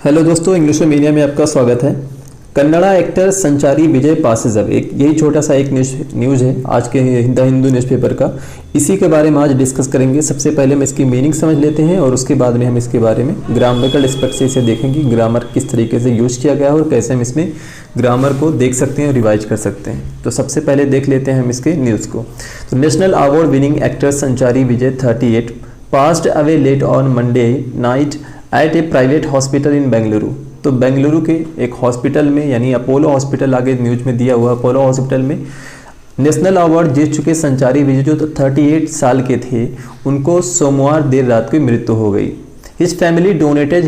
Hello दोस्तों, English media में आपका स्वागत है। कन्नड़ा एक्टर संचारी विजय पासेस अवे, एक यही छोटा सा एक न्यूज़ है आज के द हिंदू न्यूज़पेपर का। इसी के बारे में आज डिस्कस करेंगे। सबसे पहले हम इसकी मीनिंग समझ लेते हैं और उसके बाद में हम इसके बारे में ग्रामरिकल एस्पेक्ट से इसे देखेंगे। ग्रामर किस तरीके से यूज़ किया गया है और कैसे हम इसमें ग्रामर को देख सकते हैं और रिवाइज कर सकते हैं। तो सबसे पहले देख लेते हैं हम इसके न्यूज़ को। तो national award winning actor Sanchari Vijay 38 passed away late on Monday night at a private hospital in Bengaluru. तो बेंगलुरु के एक हॉस्पिटल में, यानी अपोलो हॉस्पिटल आगे न्यूज में दिया हुआ, अपोलो हॉस्पिटल में नेशनल अवार्ड जीत चुके संचारी विजय जो 38 साल के थे, उनको सोमवार देर रात को मृत्यु हो गई। His family donated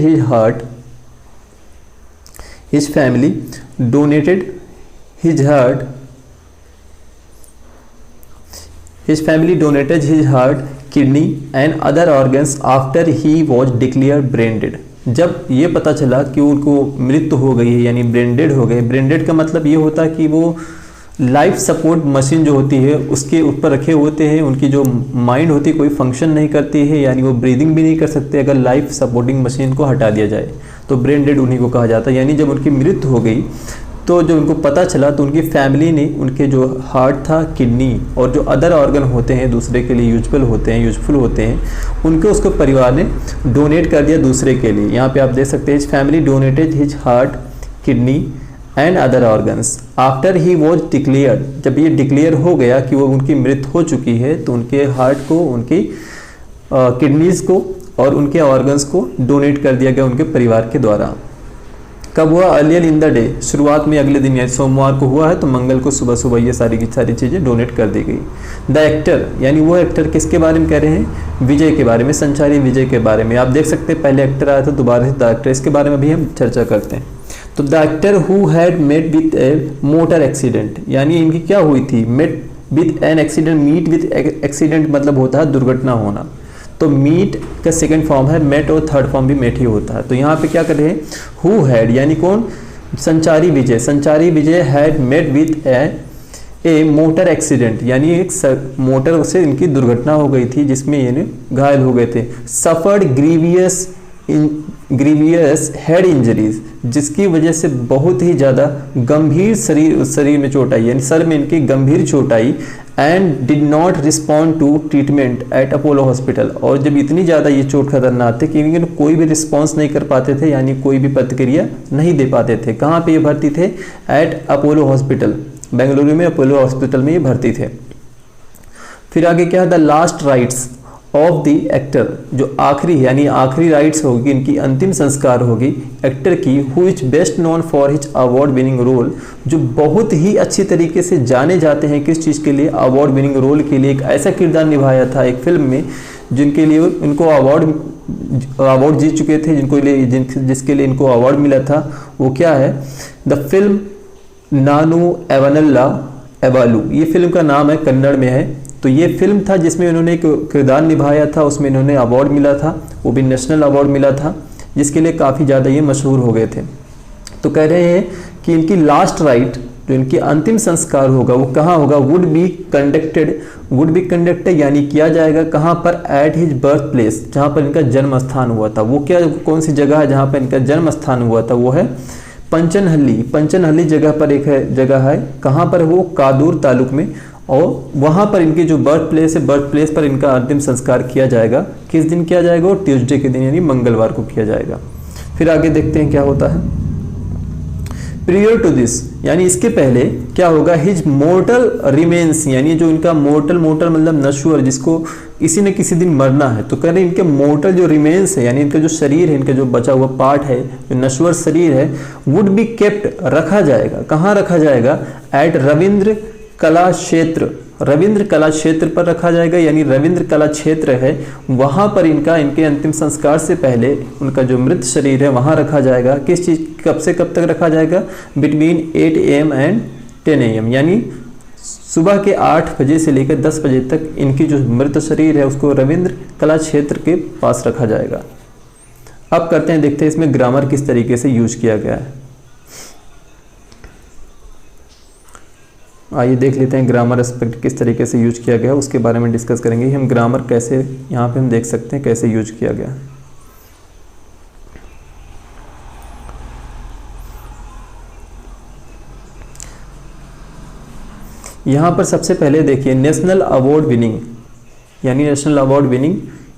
his heart kidney and other organs after he was declare brain dead. जब ये पता चला कि उनको मृत्यु हो गई है, यानी ब्रेन डेड हो गए। ब्रेन डेड का मतलब ये होता है कि वो लाइफ सपोर्ट मशीन जो होती है उसके ऊपर रखे होते हैं, उनकी जो माइंड होती है कोई फंक्शन नहीं करती है, यानी वो ब्रीदिंग भी नहीं कर सकते अगर लाइफ सपोर्टिंग मशीन को हटा दिया जाए, तो ब्रेन डेड उन्हीं को कहा जाता है। यानी जब उनकी मृत्यु हो गई तो जब उनको पता चला तो उनकी फैमिली ने उनके जो हार्ट था, किडनी और जो अदर ऑर्गन होते हैं दूसरे के लिए यूजफुल होते हैं, उनको उसको परिवार ने डोनेट कर दिया दूसरे के लिए। यहाँ पे आप देख सकते हैं, his family donated his heart, kidney and other organs after he was declared. जब ये डिक्लेयर हो गया कि वो उनकी मृत्यु हो चुकी है तो उनके हार्ट को, उनकी किडनीज को और उनके ऑर्गन्स को डोनेट कर दिया गया उनके परिवार के द्वारा। कब हुआ? अर्लियर इन द डे, शुरुआत में अगले दिन, यानी सोमवार को हुआ है, तो मंगल को सुबह सुबह ये सारी की सारी चीज़ें डोनेट कर दी गई। द एक्टर, यानी वो एक्टर किसके बारे में कह रहे हैं? विजय के बारे में, संचारी विजय के बारे में। आप देख सकते हैं पहले एक्टर आया था, दोबारा से द एक्टर, इसके बारे में भी हम चर्चा करते हैं। तो the actor who had met with a motor accident, यानी इनकी क्या हुई थी? Met with an accident. Meet with accident मतलब होता है दुर्घटना होना, तो मीट का सेकंड फॉर्म है मेट और थर्ड फॉर्म भी मेट ही होता है। तो यहाँ पे क्या कर रहे हैं? हु हैड, यानी कौन? Sanchari Vijay had met with a motor accident, यानी एक मोटर से इनकी दुर्घटना हो गई थी जिसमें ये घायल हो गए थे। सफर्ड ग्रीवियस हेड इंजरीज, जिसकी वजह से बहुत ही ज़्यादा गंभीर शरीर में चोट आई, यानी सर में इनकी गंभीर चोट आई। And did not respond to treatment at Apollo hospital, और जब इतनी ज़्यादा ये चोट खतरनाक थी कि इनके कोई भी रिस्पॉन्स नहीं कर पाते थे, यानी कोई भी प्रतिक्रिया नहीं दे पाते थे। कहाँ पे ये भर्ती थे? एट अपोलो हॉस्पिटल, बेंगलुरु में अपोलो हॉस्पिटल में ये भर्ती थे। फिर आगे क्या है? The last rites of the actor, जो आखिरी, यानी आखिरी राइट्स होगी, इनकी अंतिम संस्कार होगी एक्टर की, who is best known for his award winning role, जो बहुत ही अच्छी तरीके से जाने जाते हैं किस चीज़ के लिए? अवार्ड विनिंग रोल के लिए। एक ऐसा किरदार निभाया था एक फिल्म में जिनके लिए इनको अवार्ड जीत चुके थे, जिसके लिए इनको अवार्ड मिला था। वो क्या है? द फिल्म नानू एवनल्ला एवालू, ये फिल्म का नाम है, कन्नड़ में है। तो ये फिल्म था जिसमें इन्होंने एक किरदार निभाया था, उसमें इन्होंने अवार्ड मिला था, वो भी नेशनल अवार्ड मिला था, जिसके लिए काफ़ी ज़्यादा ये मशहूर हो गए थे। तो कह रहे हैं कि इनकी लास्ट राइट, जो इनकी अंतिम संस्कार होगा, वो कहाँ होगा? वुड बी कंडक्टेड, यानी किया जाएगा कहाँ पर? एट हिज बर्थ प्लेस, जहाँ पर इनका जन्म स्थान हुआ था। वो क्या, कौन सी जगह है जहाँ पर इनका जन्म स्थान हुआ था? वो है पंचनहल्ली जगह पर एक जगह है। कहाँ पर? वो कादूर तालुक में, और वहाँ पर इनकी जो बर्थ प्लेस है, बर्थ प्लेस पर इनका अंतिम संस्कार किया जाएगा। किस दिन किया जाएगा? और ट्यूसडे के दिन, यानी मंगलवार को किया जाएगा। फिर आगे देखते हैं क्या होता है। प्रियर टू दिस, यानी इसके पहले क्या होगा? हिज मोर्टल रिमेन्स, यानी जो इनका मोर्टल मतलब नश्वर, जिसको किसी न किसी दिन मरना है, तो कह रहे हैं इनके मोर्टल जो रिमेन्स है, यानी इनका जो शरीर है, इनका जो बचा हुआ पार्ट है, जो नश्वर शरीर है, वुड बी केप्ट, रखा जाएगा। कहाँ रखा जाएगा? एट रविंद्र कला क्षेत्र पर रखा जाएगा, यानी रविंद्र कला क्षेत्र है, वहाँ पर इनके अंतिम संस्कार से पहले उनका जो मृत शरीर है वहाँ रखा जाएगा। किस चीज़, कब से कब तक रखा जाएगा? बिटवीन 8 AM एंड 10 AM, यानी सुबह के 8 बजे से लेकर 10 बजे तक इनकी जो मृत शरीर है उसको रविंद्र कला क्षेत्र के पास रखा जाएगा। अब करते हैं, देखते हैं इसमें ग्रामर किस तरीके से यूज किया गया है। आइए देख लेते हैं ग्रामर एस्पेक्ट किस तरीके से यूज किया गया है, उसके बारे में डिस्कस करेंगे। हम ग्रामर कैसे, यहाँ पे हम देख सकते हैं कैसे यूज किया गया। यहाँ पर सबसे पहले देखिए नेशनल अवार्ड विनिंग, यानी नेशनल अवार्ड विनिंग,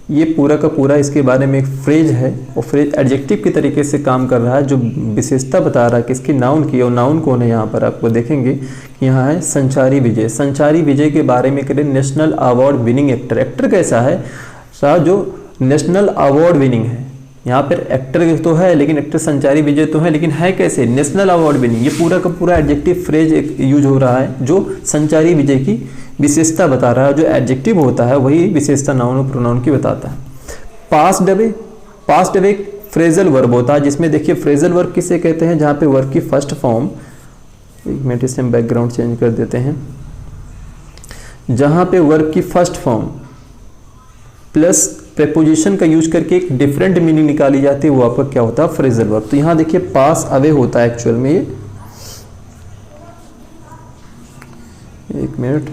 ये पूरा का पूरा इसके बारे में एक फ्रेज है और फ्रेज एडजेक्टिव की तरीके से काम कर रहा है जो विशेषता बता रहा है कि इसकी नाउन की, और नाउन कौन है यहाँ पर आपको देखेंगे कि यहाँ है संचारी विजय। संचारी विजय के बारे में करें national award winning actor. Actor कैसा है साहब जो नेशनल अवार्ड विनिंग है। यहाँ पर एक्टर तो है लेकिन एक्टर संचारी विजय तो है, लेकिन है कैसे, नेशनल अवार्ड विनिंग। ये पूरा का पूरा एडजेक्टिव फ्रेज एक यूज हो रहा है जो संचारी विजय की विशेषता बता रहा है। जो एडजेक्टिव होता है वही विशेषता नाउन और प्रोनाउन की बताता है। Passed away, passed away phrasal verb होता है जिसमें देखिए फ्रेजल वर्ब किसे कहते हैं, जहाँ पे वर्ब की फर्स्ट फॉर्म, एक मिनट इससे हम बैकग्राउंड चेंज कर देते हैं, जहाँ पे वर्ब की फर्स्ट फॉर्म प्लस प्रेपोजिशन का यूज करके एक डिफरेंट मीनिंग निकाली जाती है, वो आपका क्या होता है, फ्रेजल वर्ब। तो यहाँ देखिए पास अवे होता है एक्चुअल में, ये एक मिनट,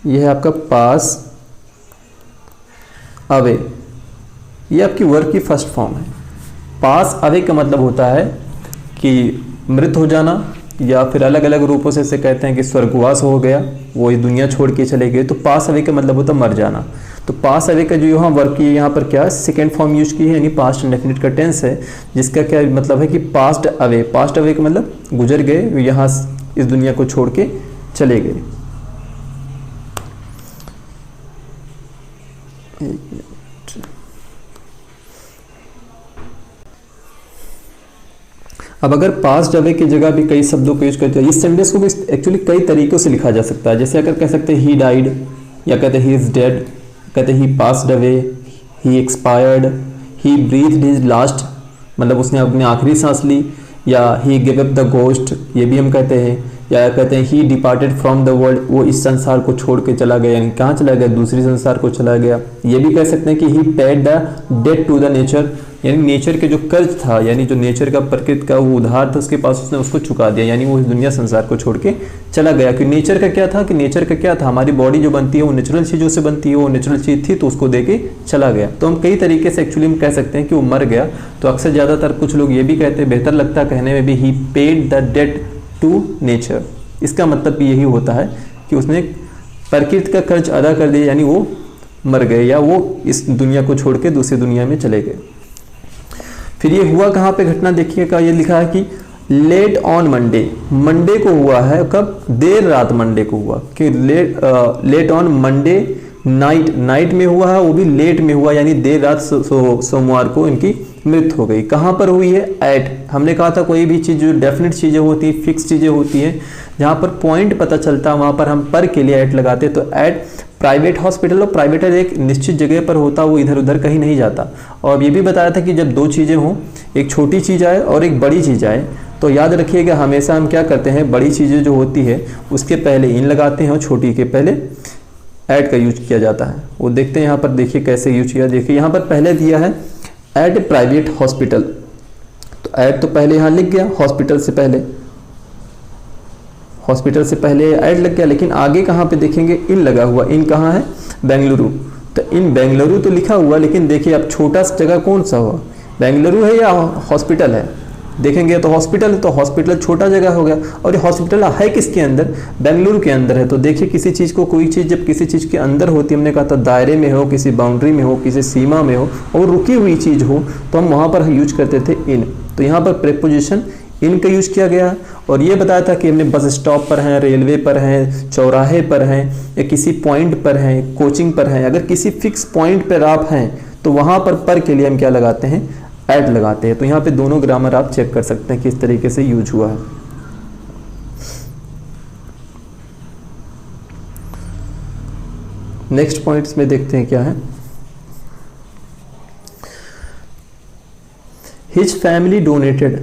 ये है आपका पास अवे, ये आपकी वर्ब की फर्स्ट फॉर्म है। पास अवे का मतलब होता है कि मृत हो जाना, या फिर अलग अलग रूपों से इसे कहते हैं कि स्वर्गवास हो गया, वो इस दुनिया छोड़ के चले गए। तो पास अवे का मतलब होता है मर जाना। तो पास अवे का जो यहाँ वर्ब की यहाँ पर क्या सेकेंड फॉर्म यूज की है, यानी पास्ट इंडेफिनिट का टेंस है, जिसका क्या मतलब है कि पास्ट अवे। पास्ट अवे का मतलब गुजर गए, यहाँ इस दुनिया को छोड़ के चले गए। अब अगर पास्ट अवे की जगह भी कई शब्दों को यूज करते हैं, इस सेंटेंस को भी एक्चुअली कई तरीकों से लिखा जा सकता है। जैसे अगर कह सकते हैं ही डाइड, या कहते हैं ही इज डेड, कहते हैं ही पास्ड अवे, ही एक्सपायर्ड, ही ब्रीथ्ड हिज लास्ट, मतलब उसने अपनी आखिरी सांस ली, या ही गिव अप द गोस्ट, ये भी हम कहते हैं, या कहते हैं ही डिपार्टेड फ्रॉम द वर्ल्ड, वो इस संसार को छोड़ के चला गया, यानी कहाँ चला गया, दूसरी संसार को चला गया। ये भी कह सकते हैं कि he paid the debt to the nature, यानी नेचर के जो कर्ज था, यानी जो नेचर का प्रकृति का वो उधार था उसके पास, उसने उसको चुका दिया, यानी वो इस दुनिया संसार को छोड़ के चला गया। कि नेचर का क्या था, कि नेचर का क्या था, हमारी बॉडी जो बनती है वो नेचुरल चीज़ों से बनती है, वो नेचुरल चीज़ थी तो उसको दे के चला गया। तो हम कई तरीके से एक्चुअली हम कह सकते हैं कि वो मर गया। तो अक्सर ज़्यादातर कुछ लोग ये भी कहते हैं, बेहतर लगता है कहने में भी, he paid the debt to nature. इसका मतलब भी यही होता है कि उसने प्रकृति का कर्ज अदा कर दिया, यानी वो मर गए, या वो इस दुनिया को छोड़ के दूसरी दुनिया में चले गए। फिर ये हुआ कहाँ पे घटना देखिएगा, ये लिखा है कि लेट ऑन मंडे, मंडे को हुआ है, कब, देर रात मंडे को हुआ, कि late on Monday night, night में हुआ है, वो भी लेट में हुआ, यानी देर रात सोमवार को इनकी मृत्यु हो गई। कहाँ पर हुई है, एट। हमने कहा था कोई भी चीज़ जो डेफिनेट चीज़ें होती हैं, फिक्स चीज़ें होती हैं, जहाँ पर पॉइंट पता चलता है वहाँ पर हम पर के लिए एट लगाते हैं। तो एट प्राइवेट हॉस्पिटल, और प्राइवेट एक निश्चित जगह पर होता, वो इधर उधर कहीं नहीं जाता। और ये भी बताया था कि जब दो चीज़ें हों, एक छोटी चीज़ आए और एक बड़ी चीज़ आए, तो याद रखिएगा हमेशा हम क्या करते हैं, बड़ी चीज़ें जो होती है उसके पहले इन लगाते हैं और छोटी के पहले ऐड का यूज किया जाता है। वो देखते हैं यहाँ पर, देखिए कैसे यूज किया। देखिए यहाँ पर पहले दिया है एट ए प्राइवेट हॉस्पिटल, तो ऐड तो पहले यहाँ लिख गया, हॉस्पिटल से पहले, हॉस्पिटल से पहले ऐड लग गया, लेकिन आगे कहाँ पे देखेंगे, इन लगा हुआ। इन कहाँ है, बेंगलुरु, तो इन बेंगलुरु तो लिखा हुआ, लेकिन देखिए अब छोटा सा जगह कौन सा हुआ, बेंगलुरु है या हॉस्पिटल है, देखेंगे तो हॉस्पिटल, तो हॉस्पिटल छोटा जगह हो गया। और ये हॉस्पिटल है किसके अंदर, बेंगलुरु के अंदर है। तो देखिए किसी चीज़ को, कोई चीज़ जब किसी चीज़ के अंदर होती है, हमने कहा था दायरे में हो, किसी बाउंड्री में हो, किसी सीमा में हो, और रुकी हुई चीज़ हो, तो हम वहाँ पर यूज करते थे इन। तो यहाँ पर प्रेपोजिशन इन का यूज किया गया। और ये बताया था कि हमने बस स्टॉप पर हैं, रेलवे पर हैं, चौराहे पर हैं, या किसी पॉइंट पर हैं, कोचिंग पर हैं। अगर किसी फिक्स पॉइंट पर आप हैं तो वहाँ पर के लिए हम क्या लगाते हैं, ऐड लगाते हैं। तो यहाँ पे दोनों ग्रामर आप चेक कर सकते हैं किस तरीके से यूज हुआ है। नेक्स्ट पॉइंट्स में देखते हैं क्या है। हिज फैमिली डोनेटेड,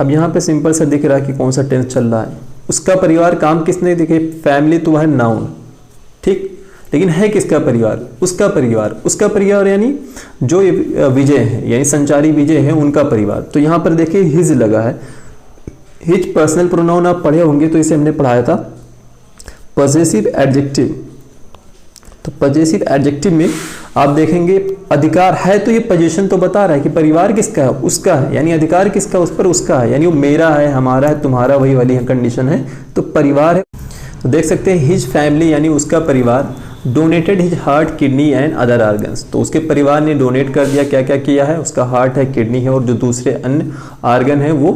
अब यहाँ पे सिंपल सा दिख रहा है कि कौन सा टेंस चल रहा है। उसका परिवार, काम किसने, देखिए फैमिली तो है नाउन, ठीक, लेकिन है किसका परिवार, उसका परिवार। उसका परिवार यानी जो विजय है, यानी संचारी विजय है, उनका परिवार। तो यहाँ पर देखिए हिज लगा है। हिज पर्सनल प्रोनाउन आप पढ़े होंगे, तो इसे हमने पढ़ाया था पॉसेसिव एडजेक्टिव, तो पजेसिव एडजेक्टिव में आप देखेंगे अधिकार है, तो ये पोजीशन तो बता रहा है कि परिवार किसका है, उसका है, यानी अधिकार किसका, उस पर उसका है, यानी वो मेरा है, हमारा है, तुम्हारा, वही वाली कंडीशन है, तो परिवार है। तो देख सकते हैं हिज फैमिली यानी उसका परिवार donated his heart, kidney and other organs, तो उसके परिवार ने डोनेट कर दिया, क्या क्या किया है, उसका हार्ट है, किडनी है और जो दूसरे अन्य ऑर्गन है वो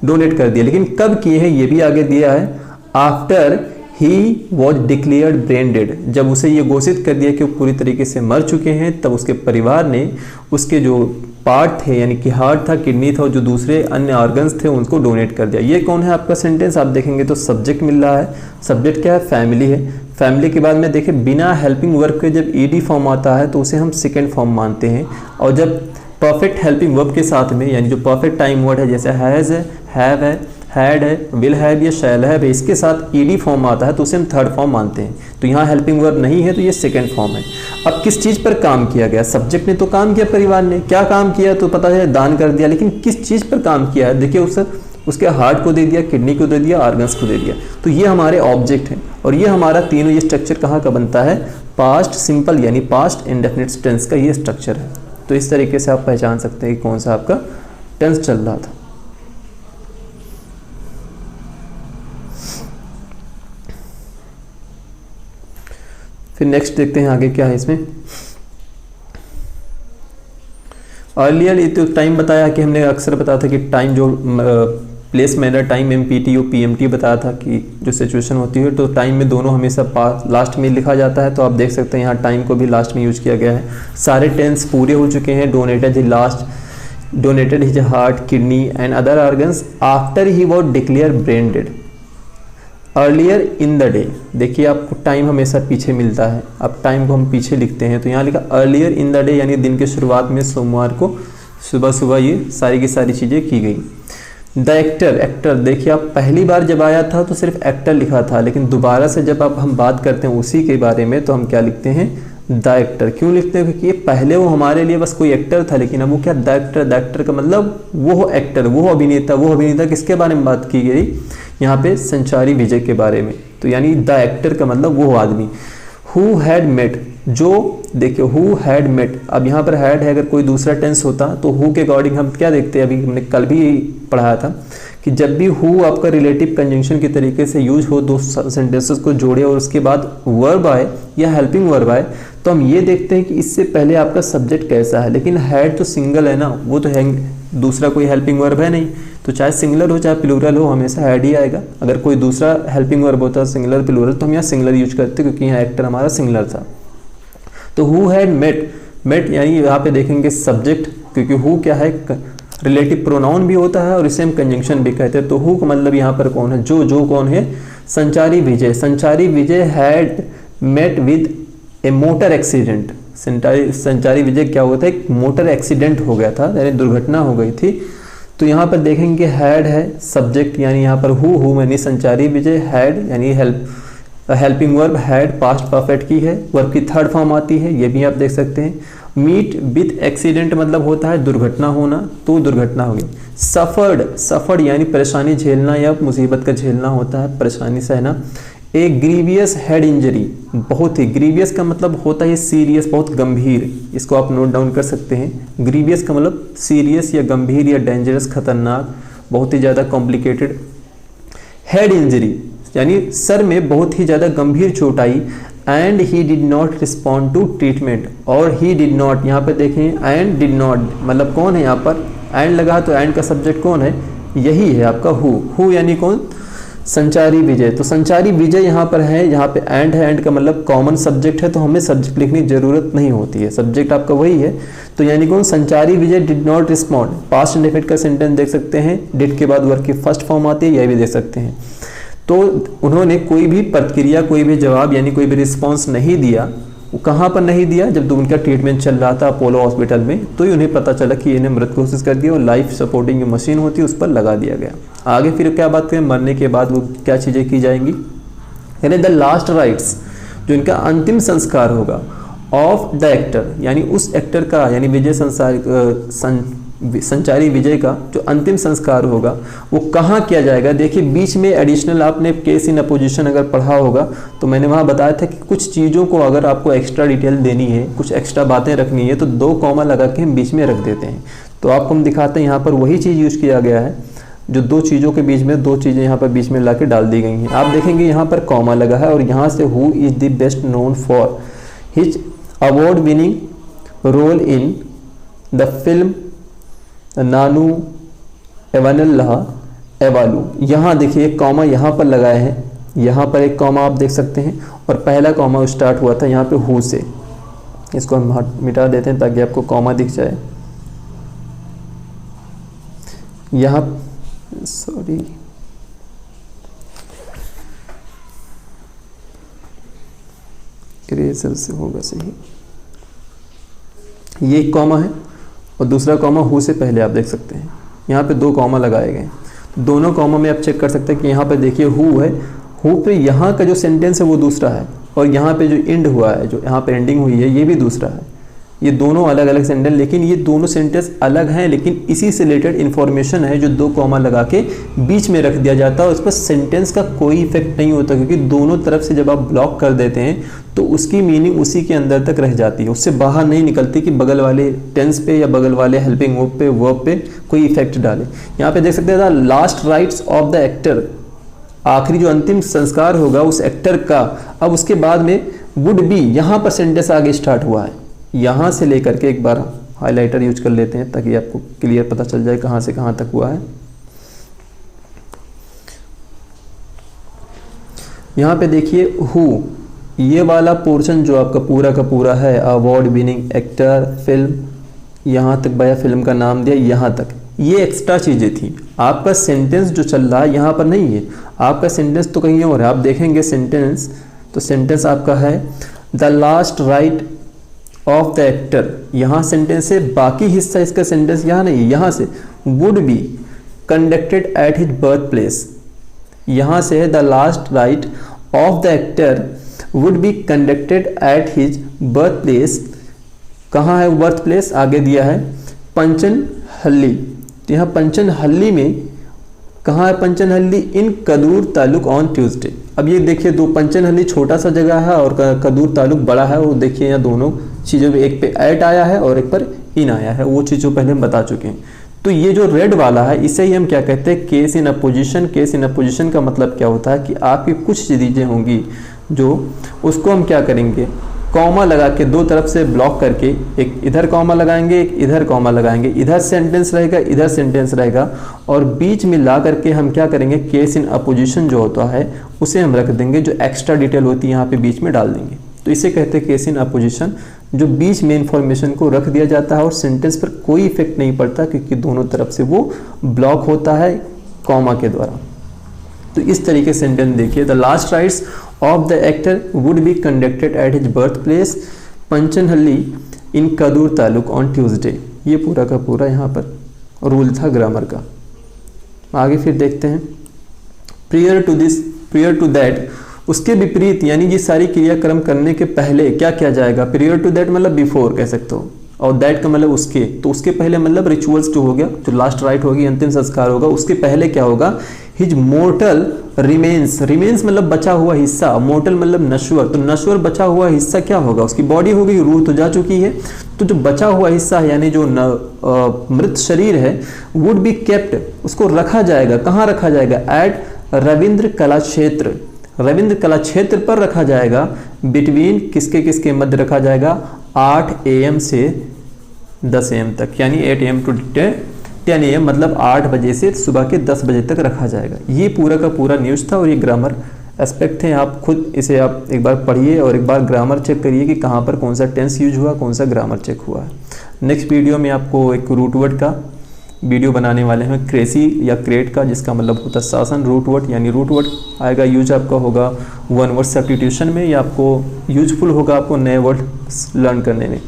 डोनेट कर दिया। लेकिन कब किए हैं ये भी आगे दिया है, after he was declared brain dead, जब उसे ये घोषित कर दिया कि वो पूरी तरीके से मर चुके हैं, तब उसके परिवार ने उसके जो पार्ट थे यानी कि हार्ट था, किडनी था और जो दूसरे अन्य ऑर्गन्स थे उनको डोनेट कर दिया। ये कौन है आपका सेंटेंस, आप देखेंगे तो सब्जेक्ट मिल रहा है, सब्जेक्ट क्या है, फैमिली है। फैमिली के बाद में देखें बिना हेल्पिंग वर्ब के जब ईडी फॉर्म आता है तो उसे हम सेकेंड फॉर्म मानते हैं, और जब परफेक्ट हेल्पिंग वर्ब के साथ में यानी जो परफेक्ट टाइम वर्ड है जैसे हैज़ है, हैव है, हैड है, विल हैव या शैल हैव, इसके साथ ईडी फॉर्म आता है तो उसे हम थर्ड फॉर्म मानते हैं। तो यहाँ हेल्पिंग वर्ब नहीं है तो ये सेकंड फॉर्म है। अब किस चीज़ पर काम किया गया, सब्जेक्ट ने तो काम किया, परिवार ने क्या काम किया तो पता है दान कर दिया, लेकिन किस चीज़ पर काम किया है, देखिए उसके हार्ट को दे दिया, किडनी को दे दिया, ऑर्गन्स को दे दिया, तो ये हमारे ऑब्जेक्ट हैं। और ये हमारा तीनों ये स्ट्रक्चर कहाँ का बनता है, पास्ट सिंपल यानी पास्ट इंडेफिनिट टेंस का ये स्ट्रक्चर है। तो इस तरीके से आप पहचान सकते हैं कि कौन सा आपका टेंस चल रहा था। फिर नेक्स्ट देखते हैं आगे क्या है इसमें। अर्लियर ये तो टाइम बताया कि हमने अक्सर बताया था कि टाइम जो प्लेस मैनर टाइम एमपीटी और पीएमटी बताया था कि जो सिचुएशन होती है तो टाइम में दोनों हमेशा लास्ट में लिखा जाता है। तो आप देख सकते हैं यहाँ टाइम को भी लास्ट में यूज किया गया है। सारे टेंस पूरे हो चुके हैं, donated his last, donated his heart, kidney and other organs after he was declare brain dead, earlier in the day. देखिए आपको टाइम हमेशा पीछे मिलता है, अब टाइम को हम पीछे लिखते हैं तो यहाँ लिखा अर्लियर इन द डे यानी दिन के शुरुआत में सोमवार को सुबह सुबह ये सारी की सारी चीज़ें की गई। द एक्टर, एक्टर देखिए आप पहली बार जब आया था तो सिर्फ एक्टर लिखा था, लेकिन दोबारा से जब आप हम बात करते हैं उसी के बारे में तो हम क्या लिखते हैं, द एक्टर। क्यों लिखते हैं, क्योंकि ये पहले वो हमारे लिए बस कोई एक्टर था, लेकिन अब वो क्या द एक्टर, द एक्टर का मतलब वो एक्टर, वो अभिनेता किसके बारे में बात की गई यहाँ पे, संचारी विजय के बारे में। तो यानी द एक्टर का मतलब वो आदमी। हु हैड मेट, जो देखिए हु हैड मेट, अब यहाँ पर हैड है, अगर कोई दूसरा टेंस होता तो हु के अकॉर्डिंग हम क्या देखते हैं, अभी हमने कल भी पढ़ाया था कि जब भी हु आपका रिलेटिव कंजंक्शन के तरीके से यूज हो, दो सेंटेंसेस को जोड़े और उसके बाद वर्ब आए या हेल्पिंग वर्ब आए, तो हम ये देखते हैं कि इससे पहले आपका सब्जेक्ट कैसा है। लेकिन हैड तो सिंगल है ना, वो तो है, दूसरा कोई हेल्पिंग वर्ब है नहीं, तो चाहे सिंगुलर हो चाहे प्लूरल हो हमेशा हैड ही आएगा। अगर कोई दूसरा हेल्पिंग वर्ब होता है सिंगुलर प्लूरल तो हम यहाँ सिंगुलर यूज करते क्योंकि यहाँ एक्टर हमारा सिंगुलर था। तो हु हैड मेट, मेट यानी यहाँ पे देखेंगे सब्जेक्ट, क्योंकि हु क्या है रिलेटिव प्रोनाउन भी होता है और इसे हम कंजंक्शन भी कहते हैं। तो हु का मतलब यहाँ पर कौन है, जो कौन है, Sanchari Vijay. Sanchari Vijay had met with a motor accident. Sanchari Vijay क्या हुआ था, एक मोटर एक्सीडेंट हो गया था यानी दुर्घटना हो गई थी। तो यहाँ पर देखेंगे हैड है सब्जेक्ट यानी यहाँ पर हु यानी संचारी विजय, हैड यानी helping verb, had passed perfect की है, वर्ब की थर्ड फॉर्म आती है, ये भी आप देख सकते हैं। मीट विथ एक्सीडेंट मतलब होता है दुर्घटना होना, तो दुर्घटना होगी। सफर्ड यानी परेशानी झेलना या मुसीबत का झेलना होता है, परेशानी सहना। ए ग्रीवियस हेड इंजरी, बहुत ही, ग्रीवियस का मतलब होता है सीरियस, बहुत गंभीर, इसको आप नोट डाउन कर सकते हैं। ग्रीवियस का मतलब सीरियस या गंभीर या डेंजरस, खतरनाक, बहुत ही ज़्यादा कॉम्प्लिकेटेड। हेड इंजरी यानी सर में बहुत ही ज़्यादा गंभीर चोट आई। And he did not respond to treatment, और ही डिड नॉट यहाँ पर देखें एंड डिड नॉट मतलब कौन है, यहाँ पर एंड लगा तो एंड का सब्जेक्ट कौन है, यही है आपका हु यानी कौन, संचारी विजय। तो संचारी विजय यहाँ पर है, यहाँ पे एंड है, एंड का मतलब कॉमन सब्जेक्ट है तो हमें सब्जेक्ट लिखने की जरूरत नहीं होती है, सब्जेक्ट आपका वही है। तो यानी कौन, Sanchari Vijay did not respond. Past indefinite का सेंटेंस देख सकते हैं, डिड के बाद वर्ब की फर्स्ट फॉर्म आती है, यह भी देख सकते हैं। तो उन्होंने कोई भी प्रतिक्रिया, कोई भी जवाब यानी कोई भी रिस्पॉन्स नहीं दिया। वो कहाँ पर नहीं दिया, जब उनका ट्रीटमेंट चल रहा था अपोलो हॉस्पिटल में, तो ही उन्हें पता चला कि इन्हें मृत घोषित कर दिया और लाइफ सपोर्टिंग जो मशीन होती है उस पर लगा दिया गया। आगे फिर क्या बात करें, मरने के बाद वो क्या चीज़ें की जाएंगी, यानी द लास्ट राइट्स, जो इनका अंतिम संस्कार होगा, ऑफ द एक्टर यानी उस एक्टर का, यानी विजय संचारी विजय का जो अंतिम संस्कार होगा वो कहाँ किया जाएगा। देखिए बीच में एडिशनल आपने केस इन अपोजिशन अगर पढ़ा होगा तो मैंने वहाँ बताया था कि कुछ चीज़ों को अगर आपको एक्स्ट्रा डिटेल देनी है, कुछ एक्स्ट्रा बातें रखनी है तो 2 कॉमा लगा के हम बीच में रख देते हैं। तो आपको हम दिखाते हैं यहाँ पर वही चीज़ यूज किया गया है, जो 2 चीज़ों के बीच में 2 चीज़ें यहाँ पर बीच में ला के डाल दी गई हैं। आप देखेंगे यहाँ पर कॉमा लगा है और यहाँ से who is the best known for his award winning role in the film Naanu Avanalla Avalu. यहाँ देखिए एक कॉमा यहाँ पर लगाए हैं, यहाँ पर एक कॉमा आप देख सकते हैं और पहला कॉमा स्टार्ट हुआ था यहाँ पे हु से। इसको हम मिटा देते हैं ताकि आपको कॉमा दिख जाए। यहाँ सॉरी इरेजर से होगा सही। ये एक कॉमा है और दूसरा कॉमा हु से पहले आप देख सकते हैं। यहाँ पे 2 कॉमा लगाए गए, दोनों कॉमा में आप चेक कर सकते हैं कि यहाँ पे देखिए हु है, हु पे यहाँ का जो सेंटेंस है वो दूसरा है और यहाँ पे जो एंड हुआ है, जो यहाँ पे एंडिंग हुई है, ये भी दूसरा है। ये दोनों अलग अलग सेंटेंस, लेकिन ये दोनों सेंटेंस अलग हैं, लेकिन इसी से रिलेटेड इन्फॉर्मेशन है जो 2 कॉमा लगा के बीच में रख दिया जाता है। उस पर सेंटेंस का कोई इफेक्ट नहीं होता, क्योंकि दोनों तरफ से जब आप ब्लॉक कर देते हैं तो उसकी मीनिंग उसी के अंदर तक रह जाती है, उससे बाहर नहीं निकलती कि बगल वाले टेंस पे या बगल वाले हेल्पिंग वर्ब पे, वर्ब पे कोई इफेक्ट डाले। यहाँ पे देख सकते हैं the last rites of the actor, आखिरी जो अंतिम संस्कार होगा उस एक्टर का। अब उसके बाद में वुड बी, यहाँ पर सेंटेंस आगे स्टार्ट हुआ है, यहाँ से लेकर के एक बार हाइलाइटर यूज कर लेते हैं ताकि आपको क्लियर पता चल जाए कहाँ से कहाँ तक हुआ है। यहाँ पे देखिए हु, ये वाला पोर्शन जो आपका पूरा का पूरा है, अवार्ड विनिंग एक्टर फिल्म, यहाँ तक बाया फिल्म का नाम दिया, यहाँ तक ये एक्स्ट्रा चीज़ें थी। आपका सेंटेंस जो चल रहा है यहाँ पर नहीं है, आपका सेंटेंस तो कहीं और है। आप देखेंगे सेंटेंस, तो सेंटेंस आपका है the last right of the actor, यहाँ सेंटेंस है, बाकी हिस्सा इसका सेंटेंस यहाँ नहीं, यहाँ से would be conducted at his birth place, यहाँ से है the last right of the actor would be conducted at his birth place. कहाँ है बर्थ प्लेस, आगे दिया है पंचनहल्ली। तो यहाँ पंचनहल्ली में कहाँ है पंचनहल्ली, in Kadur taluk on Tuesday. अब ये देखिए दो, पंचनहल्ली छोटा सा जगह है और कदूर तालुक बड़ा है, वो देखिए यहाँ दोनों चीज़ों पे एक पे एट आया है और एक पर इन आया है, वो चीज़ जो पहले हम बता चुके हैं। तो ये जो रेड वाला है इसे ही हम क्या कहते हैं, case in opposition. Case in opposition का मतलब क्या होता है कि आपकी कुछ चीज़ें होंगी जो उसको हम क्या करेंगे, कॉमा लगा के दो तरफ से ब्लॉक करके, एक इधर कॉमा लगाएंगे एक इधर कॉमा लगाएंगे, इधर सेंटेंस रहेगा इधर सेंटेंस रहेगा, और बीच में ला करके हम क्या करेंगे, केस इन अपोजिशन जो होता है उसे हम रख देंगे, जो एक्स्ट्रा डिटेल होती है यहाँ पे बीच में डाल देंगे। तो इसे कहते हैं केस इन अपोजिशन, जो बीच में इंफॉर्मेशन को रख दिया जाता है और सेंटेंस पर कोई इफेक्ट नहीं पड़ता क्योंकि दोनों तरफ से वो ब्लॉक होता है कॉमा के द्वारा। तो इस तरीके से सेंटेंस देखिए, the last rites of the actor would be conducted at his birth place Panchanahalli in Kadur taluk on Tuesday. ये पूरा का पूरा यहाँ पर रूल था ग्रामर का। आगे फिर देखते हैं, prior to this, prior to that, उसके विपरीत यानी ये सारी क्रियाक्रम करने के पहले क्या किया जाएगा, प्रियर टू दैट मतलब बिफोर कह सकते हो, और दैट का मतलब उसके, तो उसके पहले मतलब रिचुअल्स जो हो गया, जो लास्ट राइट होगी, अंतिम संस्कार होगा, उसके पहले क्या होगा, हिज मोर्टल रिमेन्स, रिमेन्स मतलब बचा हुआ हिस्सा, मोर्टल मतलब नश्वर, तो नश्वर बचा हुआ हिस्सा क्या होगा, उसकी बॉडी हो गई, रूह तो जा चुकी है, तो जो बचा हुआ हिस्सा है यानी जो मृत शरीर है, वुड बी केप्ट, उसको रखा जाएगा, कहाँ रखा जाएगा, एट रविंद्र कला क्षेत्र, रविंद्र कला क्षेत्र पर रखा जाएगा, बिटवीन किसके किसके मध्य रखा जाएगा, 8 AM से 10 AM तक, यानी 8 AM टू 10 AM मतलब 8 बजे से सुबह के 10 बजे तक रखा जाएगा। ये पूरा का पूरा न्यूज़ था और ये ग्रामर एस्पेक्ट थे। आप खुद इसे आप एक बार पढ़िए और एक बार ग्रामर चेक करिए कि कहाँ पर कौन सा टेंस यूज हुआ, कौन सा ग्रामर चेक हुआ है। नेक्स्ट वीडियो में आपको एक रूट वर्ड का वीडियो बनाने वाले हैं, क्रेसी या क्रेट का, जिसका मतलब होता है शासन। रूट वर्ड यानी रूट वर्ड आएगा, यूज आपका होगा वन वर्ड सब्स्टिट्यूशन में, या आपको यूजफुल होगा आपको नए वर्ड लर्न करने में।